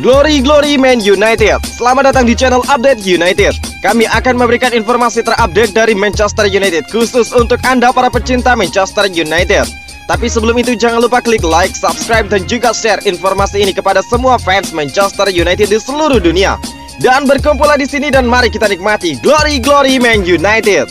Glory Man United. Selamat datang di channel Update United. Kami akan memberikan informasi terupdate dari Manchester United khusus untuk Anda para pecinta Manchester United. Tapi sebelum itu jangan lupa klik like, subscribe dan juga share informasi ini kepada semua fans Manchester United di seluruh dunia. Dan berkumpullah di sini dan mari kita nikmati Glory Man United.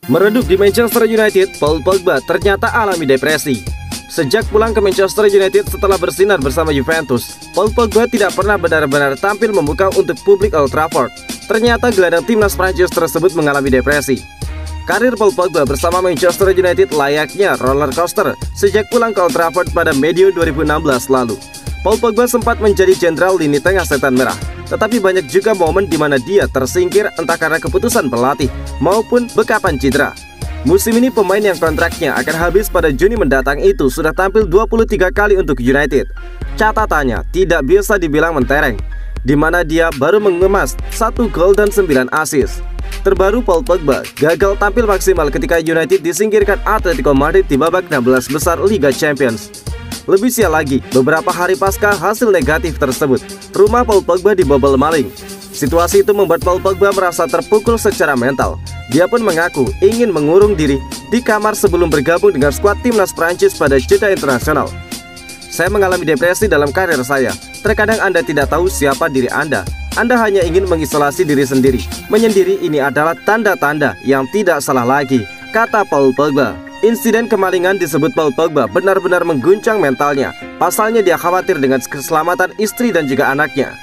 Meredup di Manchester United, Paul Pogba ternyata alami depresi. Sejak pulang ke Manchester United setelah bersinar bersama Juventus, Paul Pogba tidak pernah benar-benar tampil membuka untuk publik Old Trafford. Ternyata gelandang timnas Prancis tersebut mengalami depresi. Karir Paul Pogba bersama Manchester United layaknya roller coaster sejak pulang ke Old Trafford pada medio 2016 lalu. Paul Pogba sempat menjadi jenderal lini tengah setan merah, tetapi banyak juga momen di mana dia tersingkir entah karena keputusan pelatih maupun bekapan cedera. Musim ini pemain yang kontraknya akan habis pada Juni mendatang itu sudah tampil 23 kali untuk United. Catatannya tidak bisa dibilang mentereng, di mana dia baru mengemas 1 gol dan 9 assist. Terbaru Paul Pogba gagal tampil maksimal ketika United disingkirkan Atletico Madrid di babak 16 besar Liga Champions. Lebih sial lagi, beberapa hari pasca hasil negatif tersebut, rumah Paul Pogba dibobol maling. Situasi itu membuat Paul Pogba merasa terpukul secara mental. Dia pun mengaku ingin mengurung diri di kamar sebelum bergabung dengan skuad timnas Prancis pada jeda internasional. Saya mengalami depresi dalam karir saya. Terkadang Anda tidak tahu siapa diri Anda. Anda hanya ingin mengisolasi diri sendiri. Menyendiri ini adalah tanda-tanda yang tidak salah lagi, kata Paul Pogba. Insiden kemalingan disebut Paul Pogba benar-benar mengguncang mentalnya. Pasalnya dia khawatir dengan keselamatan istri dan juga anaknya.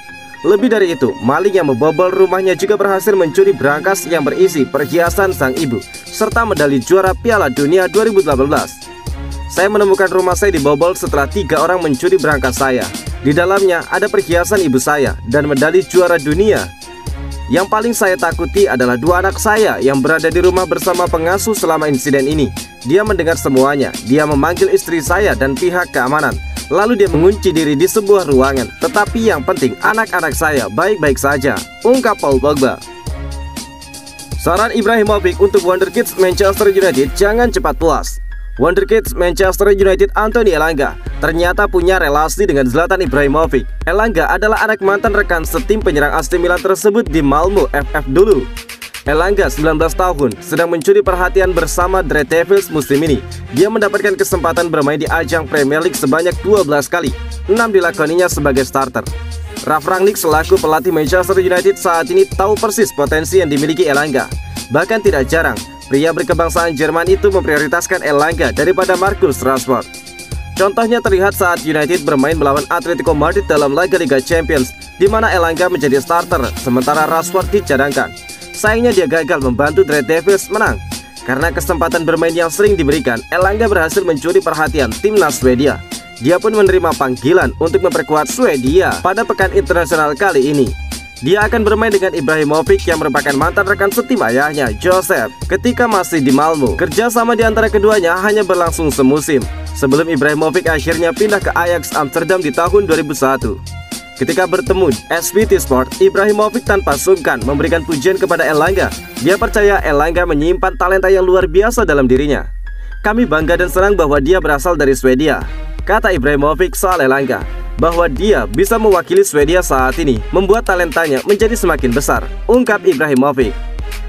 Lebih dari itu, maling yang membobol rumahnya juga berhasil mencuri berangkas yang berisi perhiasan sang ibu serta medali juara Piala Dunia 2018. Saya menemukan rumah saya dibobol setelah 3 orang mencuri berangkas saya. Di dalamnya ada perhiasan ibu saya dan medali juara dunia. Yang paling saya takuti adalah 2 anak saya yang berada di rumah bersama pengasuh selama insiden ini. Dia mendengar semuanya. Dia memanggil istri saya dan pihak keamanan. Lalu dia mengunci diri di sebuah ruangan. Tetapi yang penting anak-anak saya baik-baik saja, ungkap Paul Pogba. Saran Ibrahimovic untuk Wonderkids Manchester United, jangan cepat puas. Wonderkids Manchester United Anthony Elanga ternyata punya relasi dengan Zlatan Ibrahimovic. Elanga adalah anak mantan rekan setim penyerang AC Milan tersebut di Malmo FF dulu. Elanga 19 tahun sedang mencuri perhatian bersama The Red Devils musim ini. Dia mendapatkan kesempatan bermain di ajang Premier League sebanyak 12 kali, 6 dilakoninya sebagai starter. Ralf Rangnick selaku pelatih Manchester United saat ini tahu persis potensi yang dimiliki Elanga. Bahkan tidak jarang, pria berkebangsaan Jerman itu memprioritaskan Elanga daripada Marcus Rashford. Contohnya terlihat saat United bermain melawan Atletico Madrid dalam laga Liga Champions, di mana Elanga menjadi starter, sementara Rashford dicadangkan. Sayangnya dia gagal membantu The Red Devils menang. Karena kesempatan bermain yang sering diberikan, Elanga berhasil mencuri perhatian timnas Swedia. Dia pun menerima panggilan untuk memperkuat Swedia pada pekan internasional kali ini. Dia akan bermain dengan Ibrahimovic yang merupakan mantan rekan setim ayahnya, Joseph, ketika masih di Malmo. Kerjasama di antara keduanya hanya berlangsung semusim, sebelum Ibrahimovic akhirnya pindah ke Ajax Amsterdam di tahun 2001. Ketika bertemu SBT Sport, Ibrahimovic tanpa sungkan memberikan pujian kepada Elanga. Dia percaya Elanga menyimpan talenta yang luar biasa dalam dirinya. Kami bangga dan senang bahwa dia berasal dari Swedia, kata Ibrahimovic soal Elanga. Bahwa dia bisa mewakili Swedia saat ini membuat talentanya menjadi semakin besar, ungkap Ibrahimovic.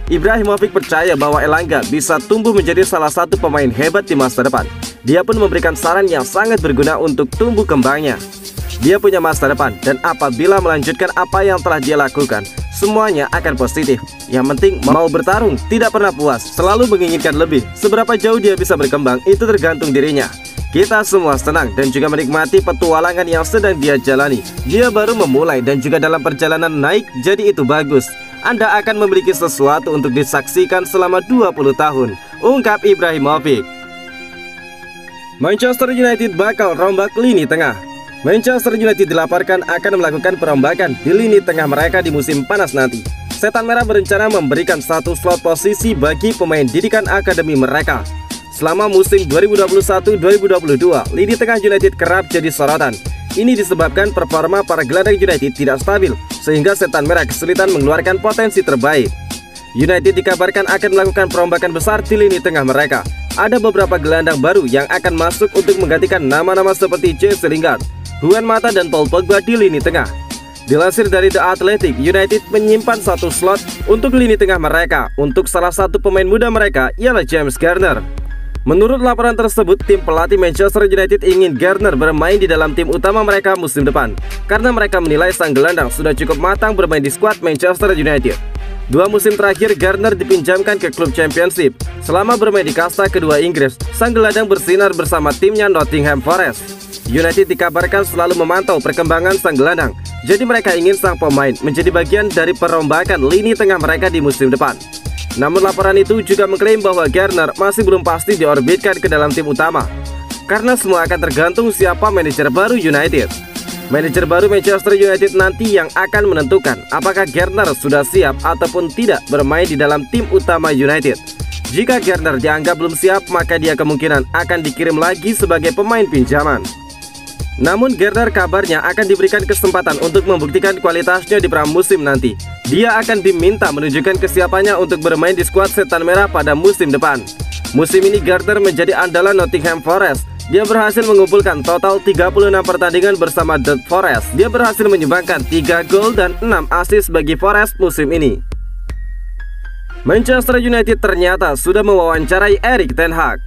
Ibrahimovic percaya bahwa Elanga bisa tumbuh menjadi salah satu pemain hebat di masa depan. Dia pun memberikan saran yang sangat berguna untuk tumbuh kembangnya. Dia punya masa depan dan apabila melanjutkan apa yang telah dia lakukan, semuanya akan positif. Yang penting mau bertarung, tidak pernah puas, selalu menginginkan lebih. Seberapa jauh dia bisa berkembang, itu tergantung dirinya. Kita semua senang dan juga menikmati petualangan yang sedang dia jalani. Dia baru memulai dan juga dalam perjalanan naik, jadi itu bagus. Anda akan memiliki sesuatu untuk disaksikan selama 20 tahun, ungkap Ibrahimovic. Manchester United bakal rombak lini tengah. Manchester United dilaporkan akan melakukan perombakan di lini tengah mereka di musim panas nanti. Setan Merah berencana memberikan 1 slot posisi bagi pemain didikan akademi mereka. Selama musim 2021-2022, lini tengah United kerap jadi sorotan. Ini disebabkan performa para gelandang United tidak stabil, sehingga Setan Merah kesulitan mengeluarkan potensi terbaik. United dikabarkan akan melakukan perombakan besar di lini tengah mereka. Ada beberapa gelandang baru yang akan masuk untuk menggantikan nama-nama seperti Jesse Lingard, Juan Mata, dan Paul Pogba di lini tengah. Dilansir dari The Athletic, United menyimpan satu slot untuk lini tengah mereka. Untuk salah satu pemain muda mereka ialah James Garner. Menurut laporan tersebut, tim pelatih Manchester United ingin Garner bermain di dalam tim utama mereka musim depan, karena mereka menilai sang gelandang sudah cukup matang bermain di skuad Manchester United. 2 musim terakhir Garner dipinjamkan ke klub Championship. Selama bermain di kasta kedua Inggris, sang gelandang bersinar bersama timnya Nottingham Forest. United dikabarkan selalu memantau perkembangan sang gelandang, jadi mereka ingin sang pemain menjadi bagian dari perombakan lini tengah mereka di musim depan. Namun laporan itu juga mengklaim bahwa Garner masih belum pasti diorbitkan ke dalam tim utama, karena semua akan tergantung siapa manajer baru United. Manajer baru Manchester United nanti yang akan menentukan apakah Garner sudah siap ataupun tidak bermain di dalam tim utama United. Jika Garner dianggap belum siap, maka dia kemungkinan akan dikirim lagi sebagai pemain pinjaman. Namun Garner kabarnya akan diberikan kesempatan untuk membuktikan kualitasnya di pramusim nanti. Dia akan diminta menunjukkan kesiapannya untuk bermain di skuad Setan Merah pada musim depan. Musim ini Garner menjadi andalan Nottingham Forest. Dia berhasil mengumpulkan total 36 pertandingan bersama The Forest. Dia berhasil menyumbangkan 3 gol dan 6 assist bagi Forest musim ini. Manchester United ternyata sudah mewawancarai Erik ten Hag.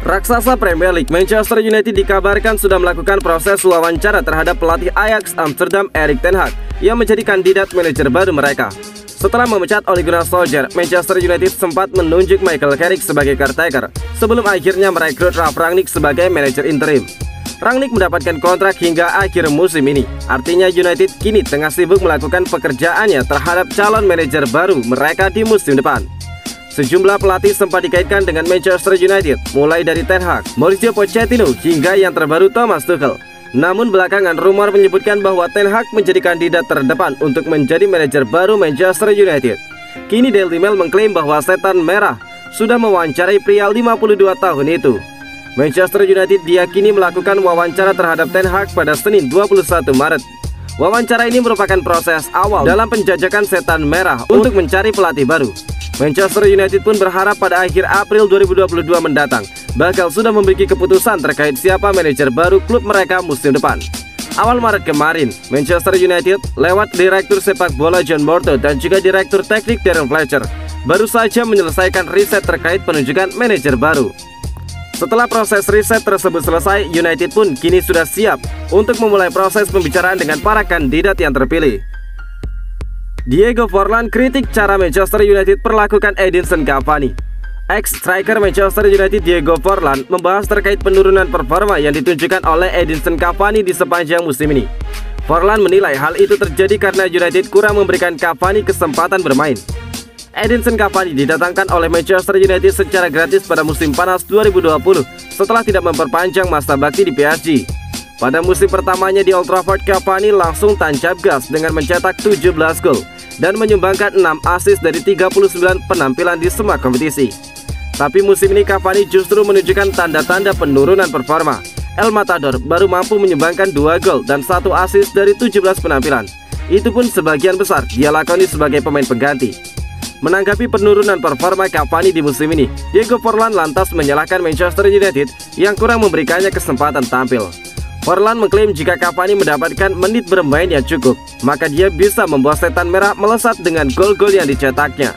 Raksasa Premier League Manchester United dikabarkan sudah melakukan proses wawancara terhadap pelatih Ajax Amsterdam Erik ten Hag yang menjadi kandidat manajer baru mereka. Setelah memecat Ole Gunnar Solskjaer, Manchester United sempat menunjuk Michael Carrick sebagai caretaker sebelum akhirnya merekrut Ralf Rangnick sebagai manajer interim. Rangnick mendapatkan kontrak hingga akhir musim ini. Artinya United kini tengah sibuk melakukan pekerjaannya terhadap calon manajer baru mereka di musim depan. Sejumlah pelatih sempat dikaitkan dengan Manchester United, mulai dari Ten Hag, Mauricio Pochettino, hingga yang terbaru Thomas Tuchel. Namun belakangan rumor menyebutkan bahwa Ten Hag menjadi kandidat terdepan untuk menjadi manajer baru Manchester United. Kini Daily Mail mengklaim bahwa Setan Merah sudah mewawancarai pria 52 tahun itu. Manchester United diyakini melakukan wawancara terhadap Ten Hag pada Senin 21 Maret. Wawancara ini merupakan proses awal dalam penjajakan Setan Merah untuk mencari pelatih baru. Manchester United pun berharap pada akhir April 2022 mendatang bakal sudah memiliki keputusan terkait siapa manajer baru klub mereka musim depan. Awal Maret kemarin, Manchester United lewat Direktur Sepak Bola John Morto dan juga Direktur Teknik Darren Fletcher baru saja menyelesaikan riset terkait penunjukan manajer baru. Setelah proses riset tersebut selesai, United pun kini sudah siap untuk memulai proses pembicaraan dengan para kandidat yang terpilih. Diego Forlan kritik cara Manchester United perlakukan Edinson Cavani. Ex-striker Manchester United Diego Forlan membahas terkait penurunan performa yang ditunjukkan oleh Edinson Cavani di sepanjang musim ini. Forlan menilai hal itu terjadi karena United kurang memberikan Cavani kesempatan bermain. Edinson Cavani didatangkan oleh Manchester United secara gratis pada musim panas 2020 setelah tidak memperpanjang masa bakti di PSG. Pada musim pertamanya di Old Trafford, Cavani langsung tancap gas dengan mencetak 17 gol dan menyumbangkan 6 assist dari 39 penampilan di semua kompetisi. Tapi musim ini Cavani justru menunjukkan tanda-tanda penurunan performa. El Matador baru mampu menyumbangkan 2 gol dan 1 assist dari 17 penampilan. Itu pun sebagian besar dia lakoni sebagai pemain pengganti. Menanggapi penurunan performa Cavani di musim ini, Diego Forlan lantas menyalahkan Manchester United yang kurang memberikannya kesempatan tampil. Forlan mengklaim jika Cavani mendapatkan menit bermain yang cukup, maka dia bisa membuat Setan Merah melesat dengan gol-gol yang dicetaknya.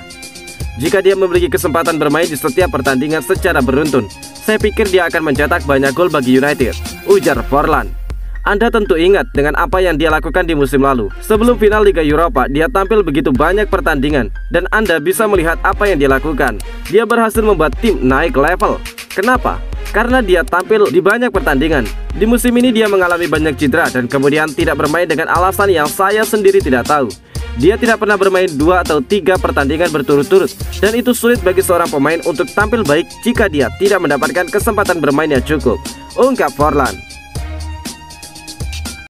Jika dia memiliki kesempatan bermain di setiap pertandingan secara beruntun, saya pikir dia akan mencetak banyak gol bagi United, ujar Forlan. Anda tentu ingat dengan apa yang dia lakukan di musim lalu. Sebelum final Liga Eropa, dia tampil begitu banyak pertandingan, dan Anda bisa melihat apa yang dia lakukan. Dia berhasil membuat tim naik level. Kenapa? Karena dia tampil di banyak pertandingan. Di musim ini dia mengalami banyak cedera dan kemudian tidak bermain dengan alasan yang saya sendiri tidak tahu. Dia tidak pernah bermain 2 atau 3 pertandingan berturut-turut, dan itu sulit bagi seorang pemain untuk tampil baik jika dia tidak mendapatkan kesempatan bermain yang cukup, ungkap Forlan.